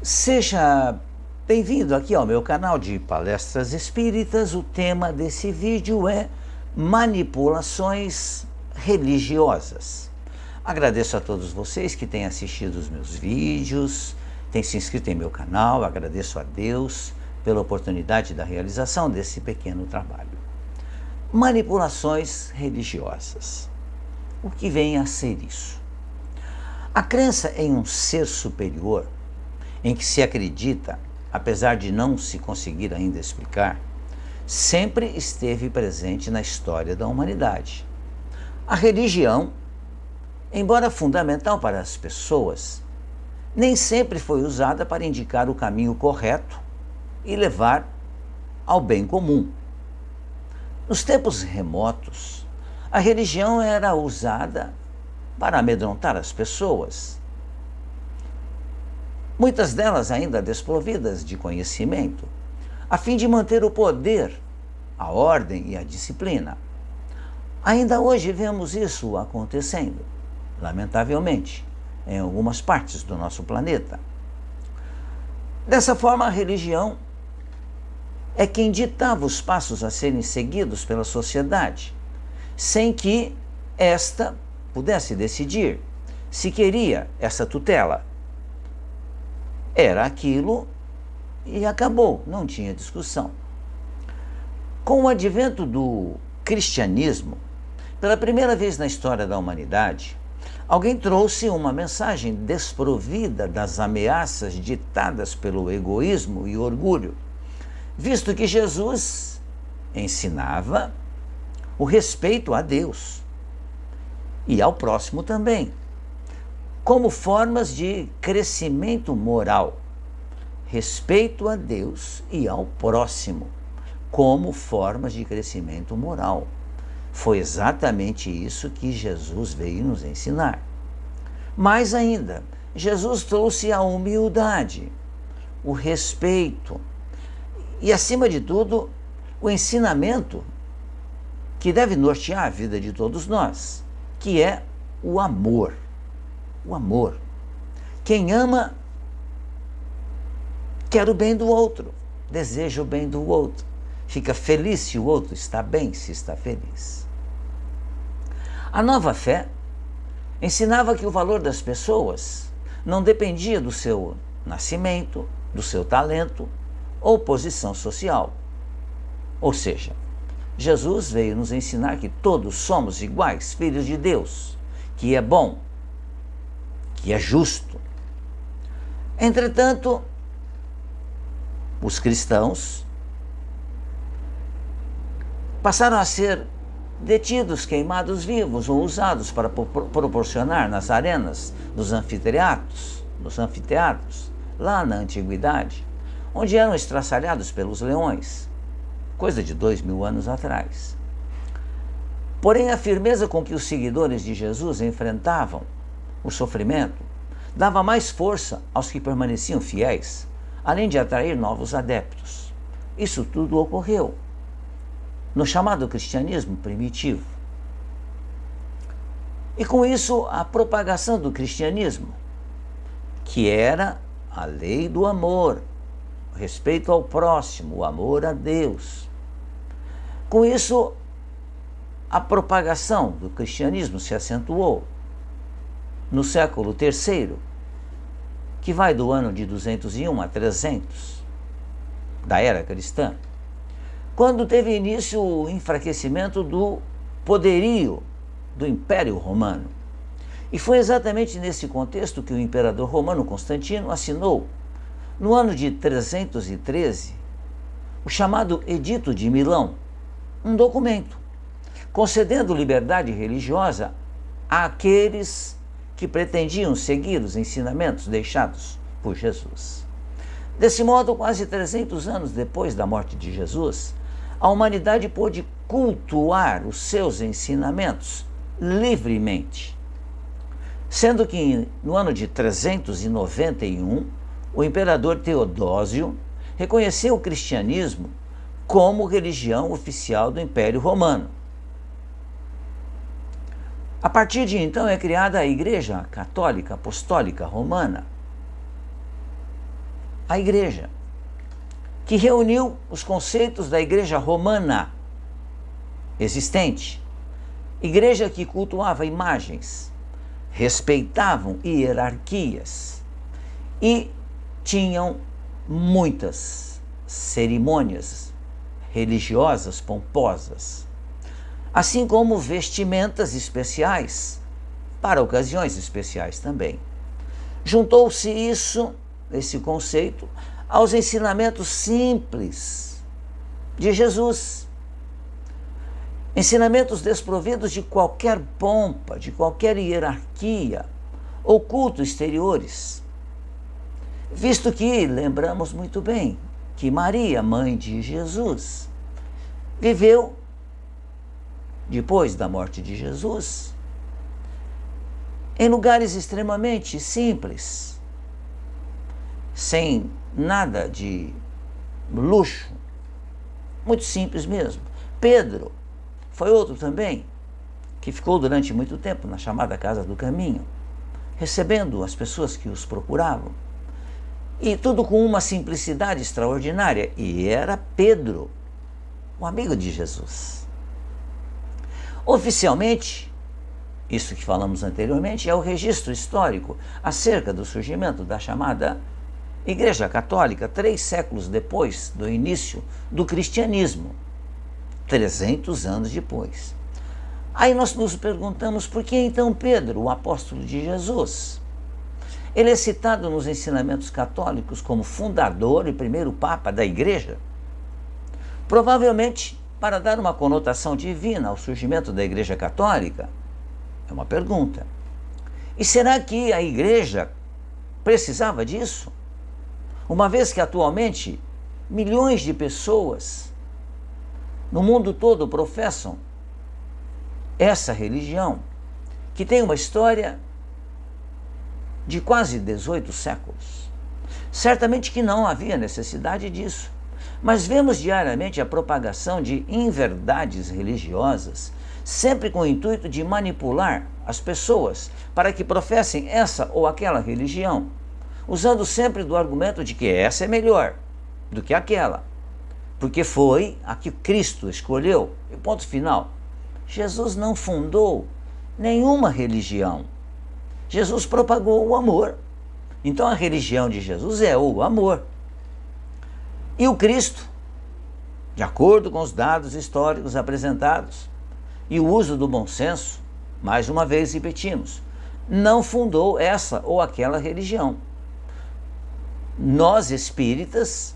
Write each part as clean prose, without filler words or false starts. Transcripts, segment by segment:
Seja bem-vindo aqui ao meu canal de palestras espíritas. O tema desse vídeo é manipulações religiosas. Agradeço a todos vocês que têm assistido os meus vídeos, têm se inscrito em meu canal. Agradeço a Deus pela oportunidade da realização desse pequeno trabalho. Manipulações religiosas. O que vem a ser isso? A crença em um ser superior, em que se acredita, apesar de não se conseguir ainda explicar, sempre esteve presente na história da humanidade. A religião, embora fundamental para as pessoas, nem sempre foi usada para indicar o caminho correto e levar ao bem comum. Nos tempos remotos, a religião era usada para amedrontar as pessoas, muitas delas ainda desprovidas de conhecimento, a fim de manter o poder, a ordem e a disciplina. Ainda hoje vemos isso acontecendo, lamentavelmente, em algumas partes do nosso planeta. Dessa forma, a religião é quem ditava os passos a serem seguidos pela sociedade, sem que esta pudesse decidir se queria essa tutela. Era aquilo e acabou, não tinha discussão. Com o advento do cristianismo, pela primeira vez na história da humanidade, alguém trouxe uma mensagem desprovida das ameaças ditadas pelo egoísmo e orgulho, visto que Jesus ensinava o respeito a Deus e ao próximo também, como formas de crescimento moral. Respeito a Deus e ao próximo, como formas de crescimento moral. Foi exatamente isso que Jesus veio nos ensinar. Mais ainda, Jesus trouxe a humildade, o respeito e, acima de tudo, o ensinamento que deve nortear a vida de todos nós, que é o amor. O amor. Quem ama quer o bem do outro, deseja o bem do outro, fica feliz se o outro está bem, se está feliz. A nova fé ensinava que o valor das pessoas não dependia do seu nascimento, do seu talento ou posição social. Ou seja, Jesus veio nos ensinar que todos somos iguais, filhos de Deus, que é bom, que é justo. Entretanto, os cristãos passaram a ser detidos, queimados vivos ou usados para proporcionar nas arenas dos anfiteatros, lá na antiguidade, onde eram estraçalhados pelos leões, coisa de 2000 anos atrás. Porém, a firmeza com que os seguidores de Jesus enfrentavam o sofrimento dava mais força aos que permaneciam fiéis, além de atrair novos adeptos. Isso tudo ocorreu no chamado cristianismo primitivo. E com isso, a propagação do cristianismo, que era a lei do amor, o respeito ao próximo, o amor a Deus. Com isso, a propagação do cristianismo se acentuou no século III, que vai do ano de 201 a 300 da era cristã, quando teve início o enfraquecimento do poderio do Império Romano. E foi exatamente nesse contexto que o imperador romano Constantino assinou, no ano de 313, o chamado Edito de Milão, um documento concedendo liberdade religiosa àqueles que pretendiam seguir os ensinamentos deixados por Jesus. Desse modo, quase 300 anos depois da morte de Jesus, a humanidade pôde cultuar os seus ensinamentos livremente, sendo que no ano de 391, o imperador Teodósio reconheceu o cristianismo como religião oficial do Império Romano. A partir de então é criada a Igreja Católica Apostólica Romana, a igreja, que reuniu os conceitos da igreja romana existente, igreja que cultuava imagens, respeitavam hierarquias e tinham muitas cerimônias religiosas pomposas, assim como vestimentas especiais para ocasiões especiais também. Juntou-se esse conceito, aos ensinamentos simples de Jesus. Ensinamentos desprovidos de qualquer pompa, de qualquer hierarquia ou culto exteriores. Visto que lembramos muito bem que Maria, mãe de Jesus, viveu, depois da morte de Jesus, em lugares extremamente simples, sem nada de luxo, muito simples mesmo. Pedro foi outro também, que ficou durante muito tempo na chamada Casa do Caminho, recebendo as pessoas que os procuravam, e tudo com uma simplicidade extraordinária. E era Pedro, o amigo de Jesus. Oficialmente, isso que falamos anteriormente é o registro histórico acerca do surgimento da chamada Igreja Católica 3 séculos depois do início do cristianismo, 300 anos depois. Aí nós nos perguntamos por que então Pedro, o apóstolo de Jesus, ele é citado nos ensinamentos católicos como fundador e primeiro papa da igreja? Provavelmente para dar uma conotação divina ao surgimento da Igreja Católica? É uma pergunta. E será que a igreja precisava disso? Uma vez que atualmente milhões de pessoas no mundo todo professam essa religião, que tem uma história de quase 18 séculos. Certamente que não havia necessidade disso, mas vemos diariamente a propagação de inverdades religiosas, sempre com o intuito de manipular as pessoas para que professem essa ou aquela religião, usando sempre do argumento de que essa é melhor do que aquela, porque foi a que Cristo escolheu. E ponto final. Jesus não fundou nenhuma religião. Jesus propagou o amor. Então a religião de Jesus é o amor. E o Cristo, de acordo com os dados históricos apresentados e o uso do bom senso, mais uma vez repetimos, não fundou essa ou aquela religião. Nós espíritas,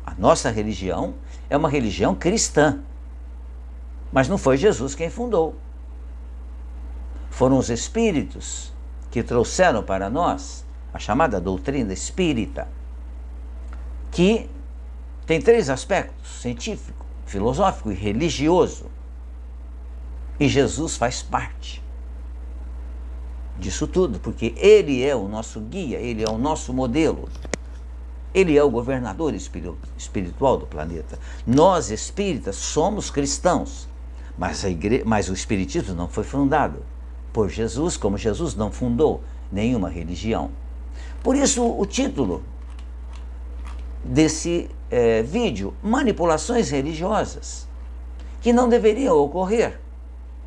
a nossa religião é uma religião cristã, mas não foi Jesus quem fundou. Foram os espíritos que trouxeram para nós a chamada doutrina espírita, que tem 3 aspectos: científico, filosófico e religioso. E Jesus faz parte disso tudo, porque Ele é o nosso guia, Ele é o nosso modelo. Ele é o governador espiritual do planeta. Nós, espíritas, somos cristãos, mas o espiritismo não foi fundado por Jesus, como Jesus não fundou nenhuma religião. Por isso, o título desse vídeo, manipulações religiosas, que não deveriam ocorrer.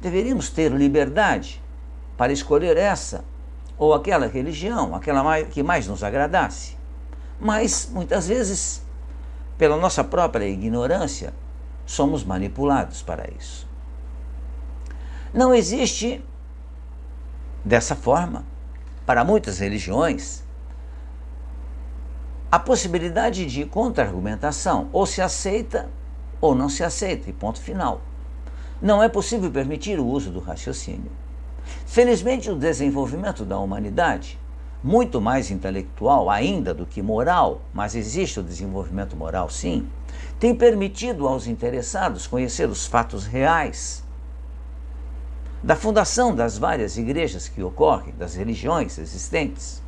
Deveríamos ter liberdade para escolher essa ou aquela religião, aquela que mais nos agradasse. Mas, muitas vezes, pela nossa própria ignorância, somos manipulados para isso. Não existe, dessa forma, para muitas religiões, a possibilidade de contra-argumentação, ou se aceita ou não se aceita, e ponto final. Não é possível permitir o uso do raciocínio. Felizmente, o desenvolvimento da humanidade, muito mais intelectual ainda do que moral, mas existe o desenvolvimento moral sim, tem permitido aos interessados conhecer os fatos reais da fundação das várias igrejas que ocorrem, das religiões existentes,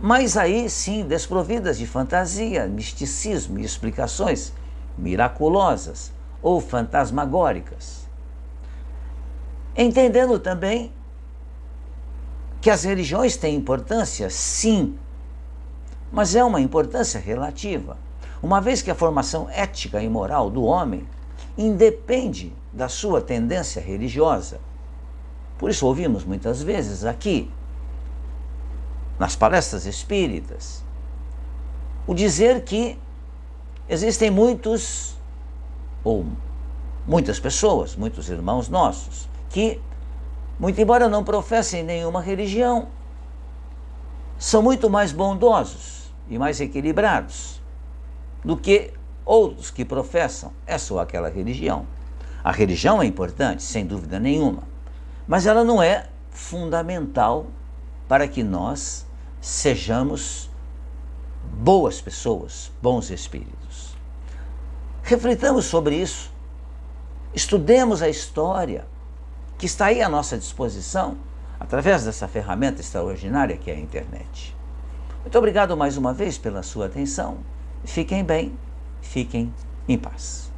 mas aí sim desprovidas de fantasia, misticismo e explicações miraculosas ou fantasmagóricas. Entendendo também que as religiões têm importância, sim, mas é uma importância relativa, uma vez que a formação ética e moral do homem independe da sua tendência religiosa. Por isso ouvimos muitas vezes aqui, nas palestras espíritas, o dizer que existem muitas pessoas, muitos irmãos nossos, que, muito embora não professem nenhuma religião, são muito mais bondosos e mais equilibrados do que outros que professam essa ou aquela religião. A religião é importante, sem dúvida nenhuma, mas ela não é fundamental para que nós sejamos boas pessoas, bons espíritos. Reflitamos sobre isso, estudemos a história que está aí à nossa disposição através dessa ferramenta extraordinária que é a internet. Muito obrigado mais uma vez pela sua atenção. Fiquem bem, fiquem em paz.